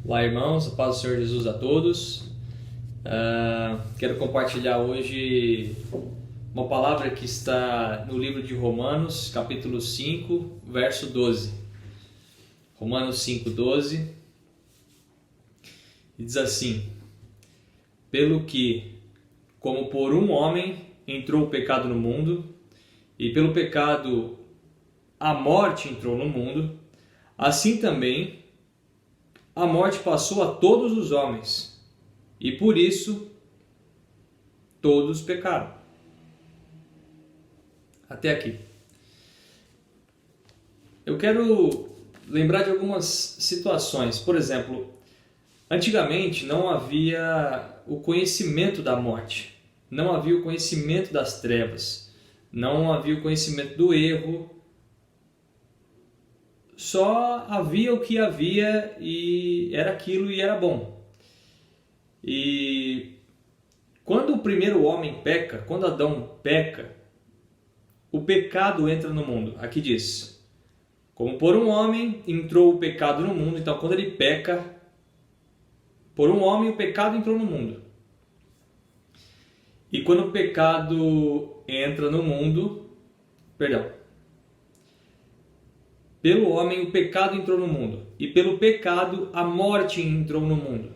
Olá, irmãos, a paz do Senhor Jesus a todos. Quero compartilhar hoje uma palavra que está no livro de Romanos, capítulo 5, verso 12. Romanos 5, 12. E diz assim: Pelo que, como por um homem entrou o pecado no mundo, e pelo pecado a morte entrou no mundo, assim também a morte passou a todos os homens, e por isso todos pecaram. Até aqui. Eu quero lembrar de algumas situações. Por exemplo, antigamente não havia o conhecimento da morte, não havia o conhecimento das trevas, não havia o conhecimento do erro. Só havia o que havia e era aquilo e era bom. E quando o primeiro homem peca, quando Adão peca, o pecado entra no mundo. Aqui diz: como por um homem entrou o pecado no mundo. Então quando ele peca, por um homem o pecado entrou no mundo. E quando o pecado entra no mundo, pelo homem o pecado entrou no mundo, e pelo pecado a morte entrou no mundo.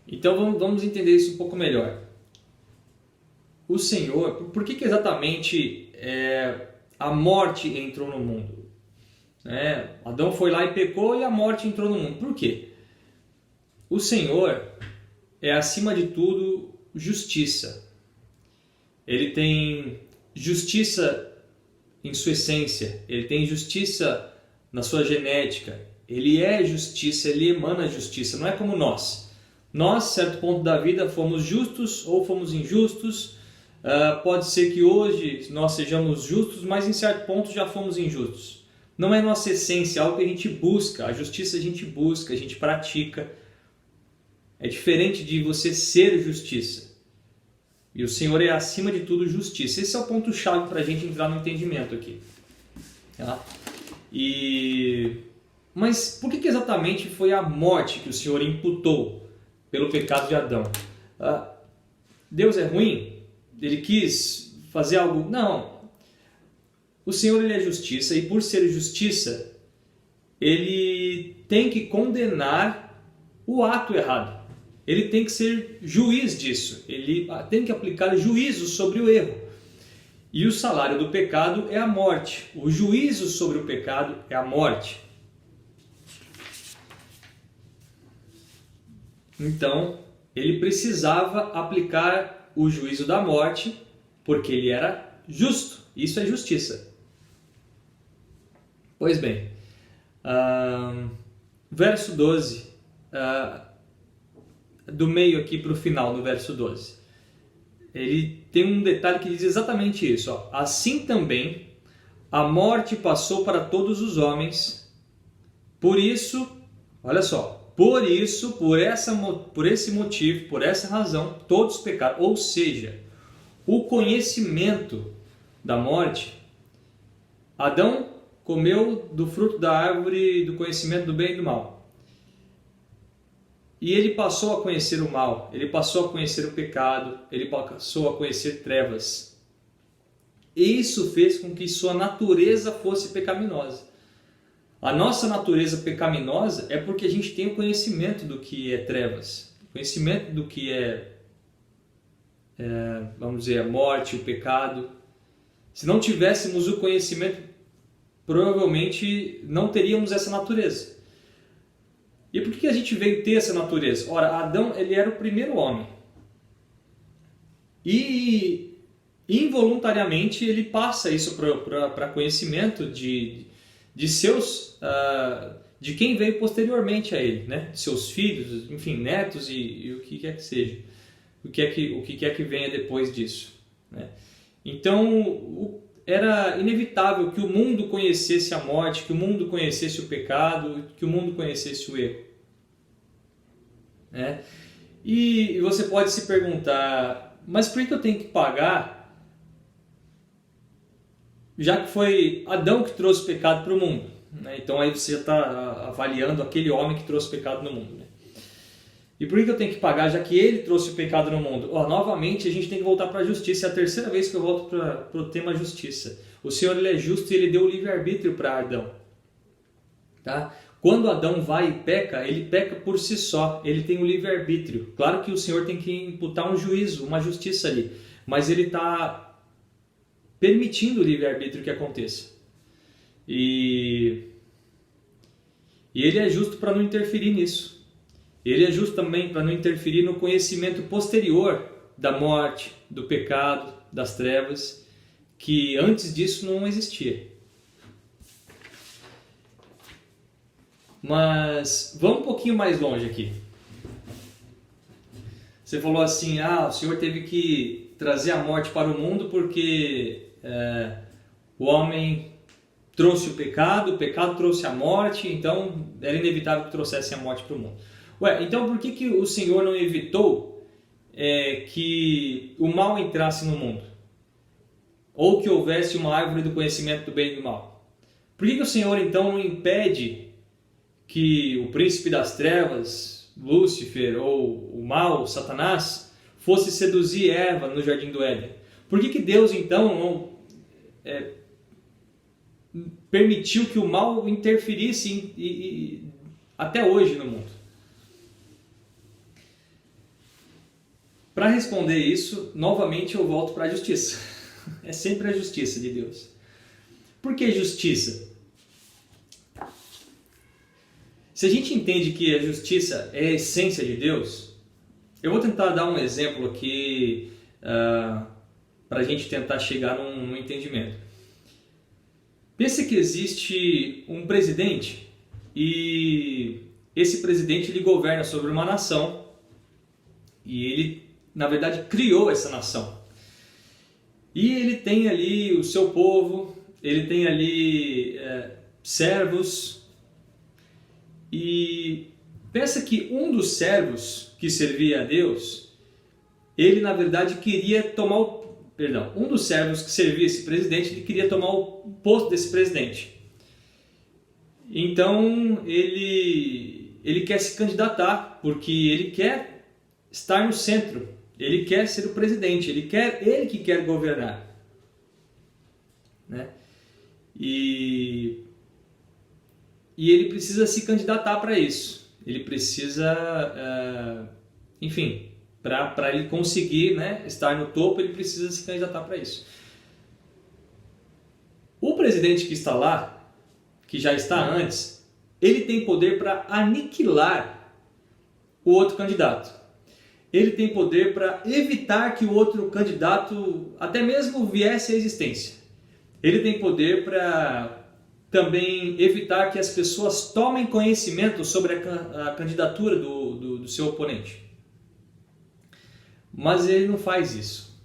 Então vamos entender isso um pouco melhor. O Senhor, por que exatamente a morte entrou no mundo? Adão foi lá e pecou e a morte entrou no mundo. Por quê? O Senhor é, acima de tudo, justiça. Ele tem justiça em sua essência, ele tem justiça na sua genética, ele é justiça, ele emana justiça, não é como nós. Nós, certo ponto da vida, fomos justos ou fomos injustos. Pode ser que hoje nós sejamos justos, mas em certo ponto já fomos injustos. Não é nossa essência, é algo que a gente busca. A justiça a gente busca, a gente pratica. É diferente de você ser justiça. E o Senhor é, acima de tudo, justiça. Esse é o ponto-chave para a gente entrar no entendimento aqui. Tá? Mas por que exatamente foi a morte que o Senhor imputou pelo pecado de Adão? Deus é ruim? Ele quis fazer algo? Não. O Senhor, ele é justiça, e por ser justiça, ele tem que condenar o ato errado. Ele tem que ser juiz disso, ele tem que aplicar juízo sobre o erro. E o salário do pecado é a morte. O juízo sobre o pecado é a morte. Então, ele precisava aplicar o juízo da morte, porque ele era justo. Isso é justiça. Pois bem, verso 12... do meio aqui para o final, no verso 12. Ele tem um detalhe que diz exatamente isso. Assim também a morte passou para todos os homens. Por isso, olha só, por esse motivo, por essa razão, todos pecaram. Ou seja, o conhecimento da morte. Adão comeu do fruto da árvore do conhecimento do bem e do mal. E ele passou a conhecer o mal, ele passou a conhecer o pecado, ele passou a conhecer trevas. E isso fez com que sua natureza fosse pecaminosa. A nossa natureza pecaminosa é porque a gente tem o conhecimento do que é trevas, o conhecimento do que vamos dizer, a morte, o pecado. Se não tivéssemos o conhecimento, provavelmente não teríamos essa natureza. E por que a gente veio ter essa natureza? Ora, Adão, ele era o primeiro homem. E involuntariamente ele passa isso para conhecimento de quem veio posteriormente a ele, né? De seus filhos, enfim, netos e o que quer que seja. O que quer que venha depois disso, né? Então, era inevitável que o mundo conhecesse a morte, que o mundo conhecesse o pecado, que o mundo conhecesse o erro. E você pode se perguntar, mas por que eu tenho que pagar, já que foi Adão que trouxe o pecado para o mundo? né? Então aí você está avaliando aquele homem que trouxe o pecado no mundo, né? E por que eu tenho que pagar, já que ele trouxe o pecado no mundo? Novamente, a gente tem que voltar para a justiça. É a terceira vez que eu volto para o tema justiça. O Senhor, ele é justo e ele deu o livre-arbítrio para Adão. Tá? Quando Adão vai e peca, ele peca por si só. Ele tem o livre-arbítrio. Claro que o Senhor tem que imputar um juízo, uma justiça ali. Mas ele está permitindo o livre-arbítrio que aconteça. E ele é justo para não interferir nisso. Ele é justo também para não interferir no conhecimento posterior da morte, do pecado, das trevas, que antes disso não existia. Mas vamos um pouquinho mais longe aqui. Você falou assim, o Senhor teve que trazer a morte para o mundo porque o homem trouxe o pecado trouxe a morte, então era inevitável que trouxesse a morte para o mundo. Então por que o Senhor não evitou que o mal entrasse no mundo? Ou que houvesse uma árvore do conhecimento do bem e do mal? Por que o Senhor então não impede que o príncipe das trevas, Lúcifer, ou o mal, Satanás, fosse seduzir Eva no jardim do Éden? Por que Deus então não permitiu que o mal interferisse até hoje no mundo? Para responder isso, novamente eu volto para a justiça. É sempre a justiça de Deus. Por que justiça? Se a gente entende que a justiça é a essência de Deus, eu vou tentar dar um exemplo aqui para a gente tentar chegar num entendimento. Pense que existe um presidente e esse presidente ele governa sobre uma nação e ele, na verdade, criou essa nação. E ele tem ali o seu povo, ele tem ali servos. E pensa que um dos servos que servia a Deus, ele na verdade queria tomar um dos servos que servia esse presidente, ele queria tomar o posto desse presidente. Então ele quer se candidatar, porque ele quer estar no centro, ele quer ser o presidente, ele que quer governar, né? E ele precisa se candidatar para isso. Ele precisa, enfim, para ele conseguir, né, estar no topo, ele precisa se candidatar para isso. O presidente que está lá, que já está antes, ele tem poder para aniquilar o outro candidato. Ele tem poder para evitar que o outro candidato até mesmo viesse à existência. Ele tem poder para também evitar que as pessoas tomem conhecimento sobre a candidatura do seu oponente. Mas ele não faz isso.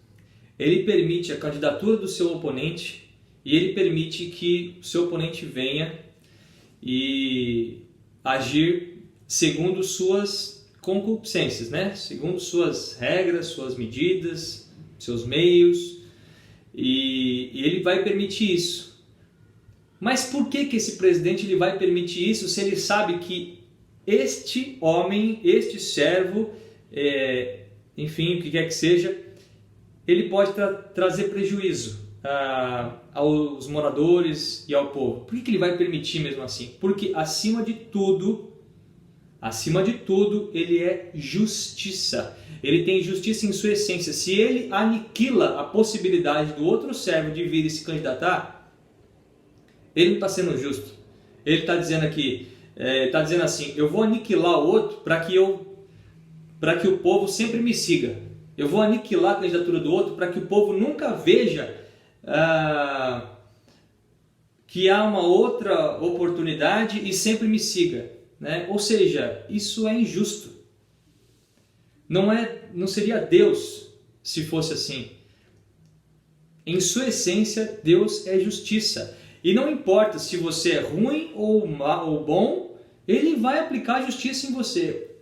Ele permite a candidatura do seu oponente e ele permite que o seu oponente venha e agir segundo suas concupiscências, né? Segundo suas regras, suas medidas, seus meios, e ele vai permitir isso. Mas por que esse presidente ele vai permitir isso se ele sabe que este homem, este servo, enfim, o que quer que seja, ele pode trazer prejuízo aos moradores e ao povo? Por que ele vai permitir mesmo assim? Porque acima de tudo, ele é justiça. Ele tem justiça em sua essência. Se ele aniquila a possibilidade do outro servo de vir e se candidatar, ele não está sendo justo. Ele está dizendo aqui, está dizendo assim: eu vou aniquilar o outro para que o povo sempre me siga. Eu vou aniquilar a candidatura do outro para que o povo nunca veja que há uma outra oportunidade e sempre me siga, né? Ou seja, isso é injusto. Não seria Deus se fosse assim. Em sua essência, Deus é justiça. E não importa se você é ruim ou bom, ele vai aplicar justiça em você.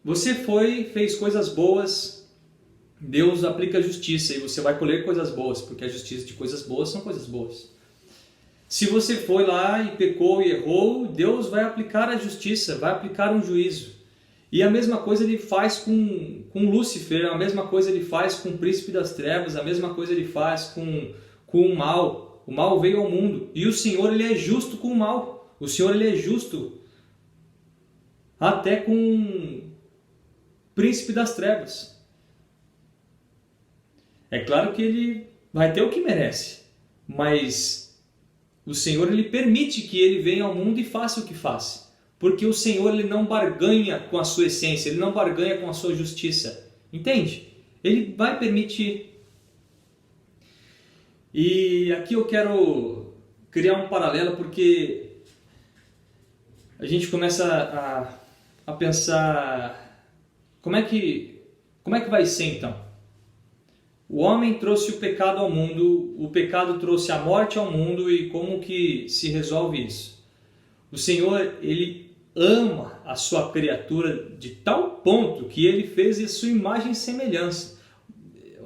Você fez coisas boas, Deus aplica justiça e você vai colher coisas boas, porque a justiça de coisas boas são coisas boas. Se você foi lá e pecou e errou, Deus vai aplicar a justiça, vai aplicar um juízo. E a mesma coisa ele faz com Lúcifer, a mesma coisa ele faz com o príncipe das trevas, a mesma coisa ele faz com o mal. O mal veio ao mundo e o Senhor ele é justo com o mal. O Senhor ele é justo até com o príncipe das trevas. É claro que ele vai ter o que merece, mas o Senhor ele permite que ele venha ao mundo e faça o que faz. Porque o Senhor ele não barganha com a sua essência, ele não barganha com a sua justiça. Entende? Ele vai permitir. E aqui eu quero criar um paralelo porque a gente começa a pensar como é que vai ser então? O homem trouxe o pecado ao mundo, o pecado trouxe a morte ao mundo e como que se resolve isso? O Senhor, ele ama a sua criatura de tal ponto que ele fez a sua imagem e semelhança.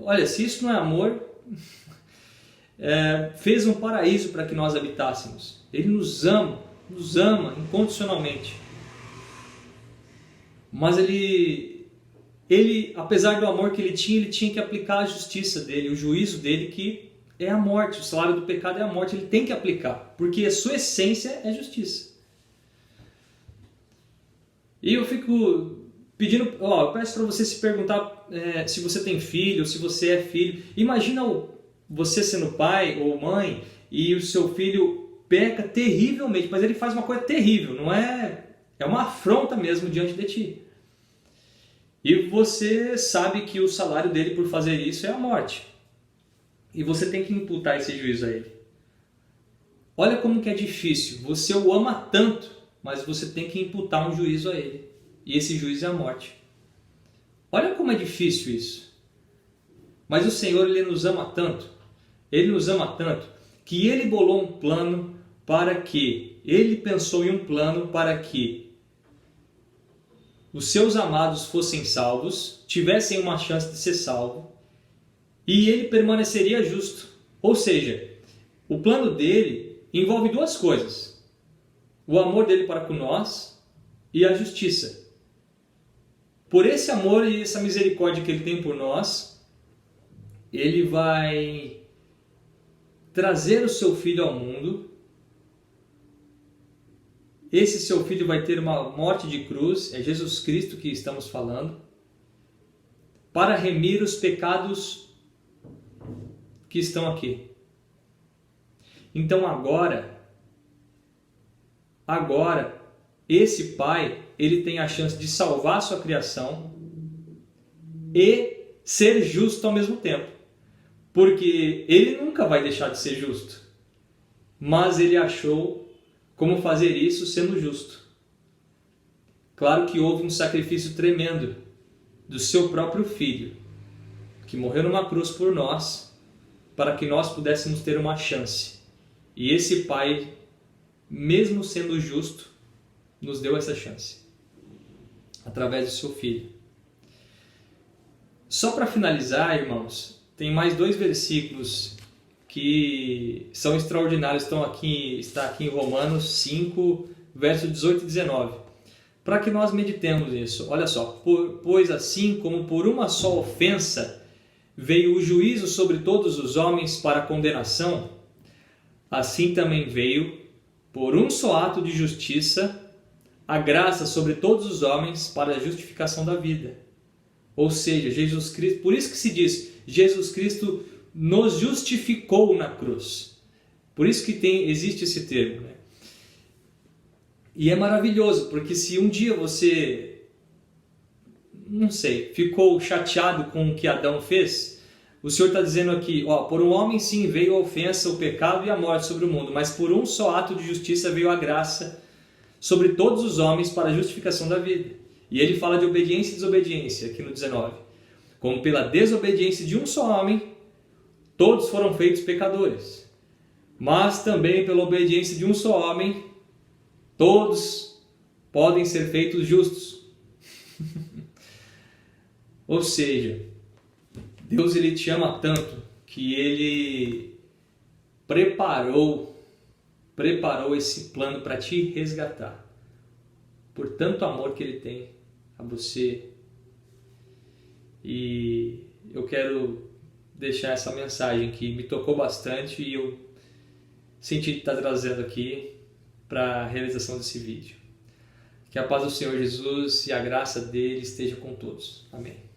Olha, se isso não é amor, fez um paraíso para que nós habitássemos. Ele nos ama incondicionalmente. Mas ele, apesar do amor que ele tinha que aplicar a justiça dele, o juízo dele, que é a morte. O salário do pecado é a morte, ele tem que aplicar, porque a sua essência é justiça. E eu fico pedindo, eu peço para você se perguntar se você tem filho, se você é filho. Imagina você sendo pai ou mãe e o seu filho peca terrivelmente, mas ele faz uma coisa terrível, não é? É uma afronta mesmo diante de ti. E você sabe que o salário dele por fazer isso é a morte. E você tem que imputar esse juízo a ele. Olha como que é difícil. Você o ama tanto, mas você tem que imputar um juízo a ele. E esse juízo é a morte. Olha como é difícil isso. Mas o Senhor, ele nos ama tanto. Ele nos ama tanto que ele bolou um plano para que... Ele pensou em um plano para que os seus amados fossem salvos, tivessem uma chance de ser salvo, e ele permaneceria justo. Ou seja, o plano dele envolve duas coisas: o amor dele para com nós e a justiça. Por esse amor e essa misericórdia que ele tem por nós, ele vai trazer o seu filho ao mundo. Esse seu filho vai ter uma morte de cruz, é Jesus Cristo que estamos falando, para remir os pecados que estão aqui. Então agora, esse pai, ele tem a chance de salvar a sua criação e ser justo ao mesmo tempo. Porque ele nunca vai deixar de ser justo, mas ele achou como fazer isso sendo justo. Claro que houve um sacrifício tremendo do seu próprio filho, que morreu numa cruz por nós, para que nós pudéssemos ter uma chance. E esse pai, mesmo sendo justo, nos deu essa chance, através do seu filho. Só para finalizar, irmãos, tem mais 2 versículos que são extraordinários, está aqui em Romanos 5, verso 18 e 19. Para que nós meditemos nisso. Olha só, pois assim como por uma só ofensa veio o juízo sobre todos os homens para condenação, assim também veio, por um só ato de justiça, a graça sobre todos os homens para a justificação da vida. Ou seja, Jesus Cristo, por isso que se diz, Jesus Cristo nos justificou na cruz. Por isso que existe esse termo, né? E é maravilhoso, porque se um dia você, não sei, ficou chateado com o que Adão fez, o Senhor está dizendo aqui, por um homem sim veio a ofensa, o pecado e a morte sobre o mundo, mas por um só ato de justiça veio a graça sobre todos os homens para a justificação da vida. E ele fala de obediência e desobediência, aqui no 19. Como pela desobediência de um só homem, todos foram feitos pecadores. Mas também pela obediência de um só homem, todos podem ser feitos justos. Ou seja, Deus te ama tanto que Ele preparou preparou esse plano para te resgatar, por tanto amor que Ele tem a você. E eu quero deixar essa mensagem que me tocou bastante e eu senti estar trazendo aqui para a realização desse vídeo. Que a paz do Senhor Jesus e a graça dele esteja com todos. Amém.